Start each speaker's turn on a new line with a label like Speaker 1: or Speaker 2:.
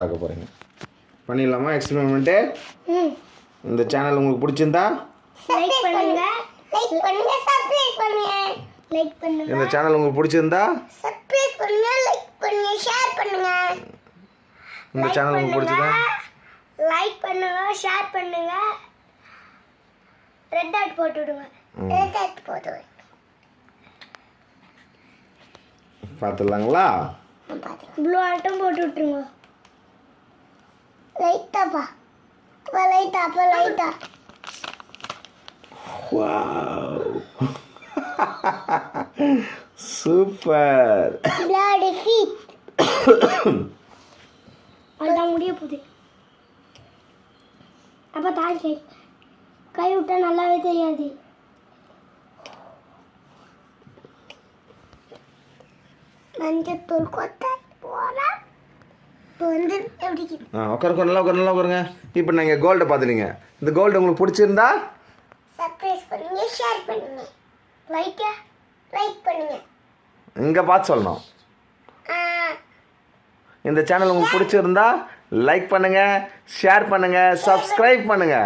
Speaker 1: பார்க்க போகிறீங்க. பண்ணிடலாமா எக்ஸ்பெரிமெண்ட்டு? இந்த சேனல் உங்களுக்கு பிடிச்சிருந்தா
Speaker 2: லைக் பண்ணுங்க, சப்ஸ்கிரைப் பண்ணுங்க. லைக் பண்ணுங்க.
Speaker 1: இந்த சேனல் உங்களுக்கு பிடிச்சிருந்தா
Speaker 2: சப்ஸ்கிரைப் பண்ணுங்க, லைக் பண்ணுங்க, ஷேர் பண்ணுங்க.
Speaker 1: இந்த சேனல் உங்களுக்கு பிடிச்சிருந்தா
Speaker 2: லைக் பண்ணுங்க, ஷேர் பண்ணுங்க. ரெட் டாட் போட்டு விடுங்க. ரெட் டாட் போட்டு விடுங்க.
Speaker 1: பார்த்துடலாங்களா?
Speaker 2: ப்ளூ ஆட்டம் போட்டு விட்டுருங்க. லைட்டாப்பா, லைட்டா.
Speaker 1: Wow super.
Speaker 2: பிளட் ஃபீட். அதான் முடிய போகுது. அப்போ தாய் கை விட்டா நல்லாவே தெரியாது. மஞ்சத்தூள் கொத்த போகிறா. இப்போ வந்து எப்படி
Speaker 1: உட்காருங்க, நல்லா உட்காருங்க. இப்போ நீங்கள் கோல்டை பார்த்துட்டீங்க. இந்த கோல்டு உங்களுக்கு பிடிச்சிருந்தா
Speaker 2: சப்ஸ்கிரைப் பண்ணுங்க, ஷேர் பண்ணுங்க, லைக் பண்ணுங்க.
Speaker 1: இங்கே பார்த்து சொல்லணும். இந்த சேனல் உங்களுக்கு பிடிச்சிருந்தா லைக் பண்ணுங்க, ஷேர் பண்ணுங்க, சப்ஸ்கிரைப் பண்ணுங்க.